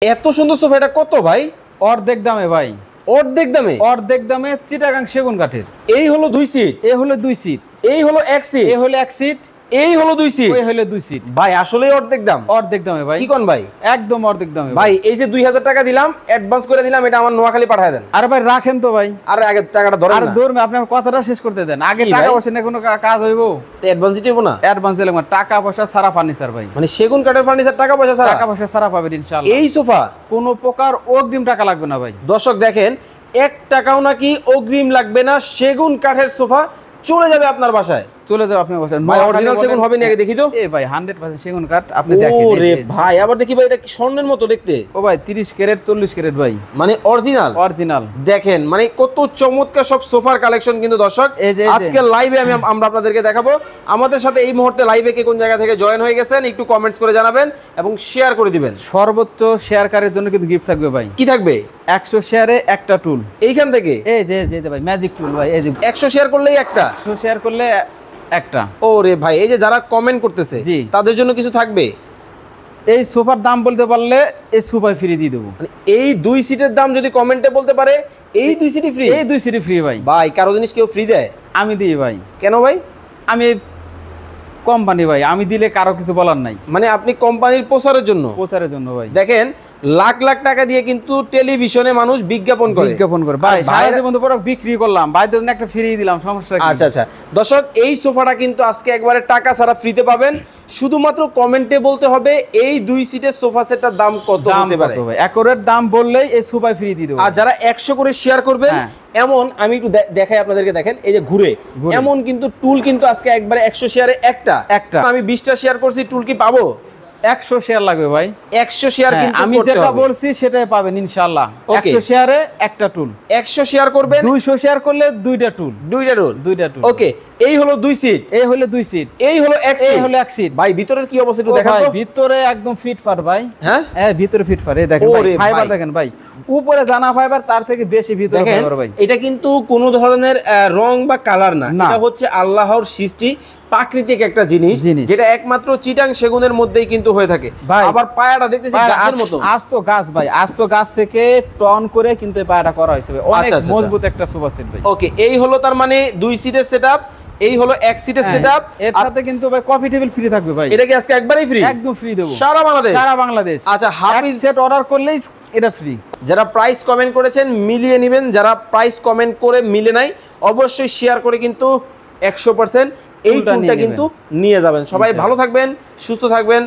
এত সুন্দর সোফা, এটা কত ভাই? অর্ধেক দামে ভাই, অর্ধেক দামে? অর্ধেক দামে চিটাগাং সেগুন কাঠের। এই হলো 2 সিট, এ হলো 2 সিট, এই হলো 1 সিট, এ হলো 1 সিট, এই হলো 2 সিট, ওই হলো 2 সিট। ভাই আসলেই অর্ধেক দাম? অর্ধেক দামে ভাই। কি কোন ভাই? একদম অর্ধেক দামে ভাই। এই যে 2000 টাকা দিলাম, অ্যাডভান্স করে দিলাম, এটা আমার নোয়াখালী পাঠিয়ে দেন। আরে ভাই রাখেন তো ভাই। আরে আগে টাকাটা ধরেন আর না। ধরবে, আপনি আমার কথাটা শেষ করতে দেন। আগে কি টাকা ভাই? পয়সা নিয়ে কোনো কাজ হইবো? তো অ্যাডভান্স দিতে হবে না? অ্যাডভান্স দিলাম না, টাকা পয়সা ছাড়া ফার্নিচার ভাই। মানে সেগুন কাঠের ফার্নিচার টাকা পয়সা ছাড়া? টাকা পয়সা ছাড়া পাবেন ইনশাআল্লাহ। এই সোফা কোনো প্রকার অগ্রিম টাকা লাগবে না ভাই। দর্শক দেখেন, 1 টাকাও নাকি অগ্রিম লাগবে না। সেগুন কাঠের সোফা চলে যাবে আপনার বাসায়। চলে যাও আপনার বাসায়। ভাই অরিজিনাল সেগুন হবে না? আগে দেখি তো। এ ভাই 100% সেগুন কাঠ, আপনি দেখেন। ওরে ভাই, আবার দেখি ভাই, এটা কি স্বর্ণের মতো দেখতে? ও ভাই 30 ক্যারেট 40 ক্যারেট ভাই, মানে অরিজিনাল। অরিজিনাল। দেখেন মানে কত চমৎকার সব সোফার কালেকশন কিন্তু দর্শক এই যে আজকে লাইভে আমরা আপনাদেরকে দেখাবো। আমাদের সাথে এই মুহূর্তে লাইভে কে কোন জায়গা থেকে জয়েন হয়ে গেছেন একটু কমেন্টস করে জানাবেন এবং শেয়ার করে দিবেন। সর্বোচ্চ শেয়ারকারীর জন্য কিন্তু গিফট থাকবে ভাই। কি থাকবে? 100 শেয়ারে একটা টুল এইখান থেকে। এই যে ভাই ম্যাজিক টুল ভাই, এই যে 100 শেয়ার করলেই একটা। 100 শেয়ার করলে একটা। ওরে ভাই, এই যে যারা কমেন্ট করতেছে জি, তাদের জন্য কিছু থাকবে। এই সোফার দাম বলতে পারলে এই সোফা ফ্রি দিয়ে দেবো। মানে এই 2 সিটের দাম যদি কমেন্টে বলতে পারে, এই 2 সিটই ফ্রি? এই 2 সিটই ফ্রি ভাই। ভাই কারো জিনিস কেউ ফ্রি দেয়? আমি দিই ভাই। কেন ভাই? আমি কোম্পানি ভাই, আমি দিলে কারো কিছু বলার নাই। মানে আপনি কোম্পানির প্রচারের জন্য? প্রচারের জন্য ভাই। দেখেন লাখ লাখ টাকা দিয়ে কিন্তু টেলিভিশনে মানুষ বিজ্ঞাপন করে। বিজ্ঞাপন করে ভাই, সারা জীবন তো প্রোডাক্ট বিক্রি করলাম ভাই, ধরুন একটা ফ্রি দিলাম, সমস্যা কি? আচ্ছা আচ্ছা দর্শক, এই সোফাটা কিন্তু আজকে একবারে টাকা ছাড়া ফ্রিতে পাবেন। শুধুমাত্র কমেন্টে বলতে হবে এই 2 সিটের সোফা সেটটার দাম কত হতে পারে। একরেট দাম বললেই এই সোফা ফ্রি দিয়ে দেব। আর যারা 100 করে শেয়ার করবেন, এমন আমি একটু দেখাই আপনাদেরকে, দেখেন এই যে ঘুরে এমন কিন্তু টুল কিন্তু আজকে একবারে 100 শেয়ারে একটা। আমি 20টা শেয়ার করছি, টুল কি পাবো? 100 শেয়ার লাগবে ভাই। 100 শেয়ার কিন্তু আমি যেটা বলছি সেটাই পাবেন ইনশাআল্লাহ। 100 শেয়ারে একটা টুল। 100 শেয়ার করবেন, 200 শেয়ার করলে দুইটা টুল। দুইটা টুল। ওকে, এই হলো 2 সিট, এই হলো 2 সিট, এই হলো 1 সিট, এই হলো 1 সিট। ভাই ভিতরের কি অবস্থা একটু দেখান তো। ভিতরে একদম ফিট ফার ভাই। হ্যাঁ ভিতরে ফিট ফার, এই দেখেন ভাই, ফাইবার দেখেন ভাই, উপরে জানা ফাইবার, তার থেকে বেশি ভিতরে ফাইবার ভাই। এটা কিন্তু কোনো ধরনের রং বা কালার না, এটা হচ্ছে আল্লাহর সৃষ্টি, প্রাকৃতিক একটা জিনিস যেটা একমাত্র চিটাং সেগুনের মধ্যেই কিন্তু হয়ে থাকে। আবার পায়াটা দেখতেছি গাছের মতো। আস্ত গাছ ভাই, আস্ত গাছ থেকে টন করে কিন্তু পায়াটা করা হয়েছে, অনেক মজবুত একটা সোফা সেট ভাই। ওকে, এই হলো তার মানে 2 সিটের সেটআপ, এই হলো 1 সিটের সেটআপ। এর সাথে কিন্তু ভাই কফি টেবিল ফ্রি থাকবে ভাই। এটা কি আজকে একবারই ফ্রি? একদম ফ্রি দেব, সারা বাংলাদেশ। সারা বাংলাদেশ। আচ্ছা, হাফিজ সেট অর্ডার করলেই এটা ফ্রি। যারা প্রাইস কমেন্ট করেছেন মিলিয়ে নেবেন, যারা প্রাইস কমেন্ট করে মিলে নাই অবশ্যই শেয়ার করে কিন্তু 100% এই টুলটা কিন্তু নিয়ে যাবেন। সবাই ভালো থাকবেন, সুস্থ থাকবেন।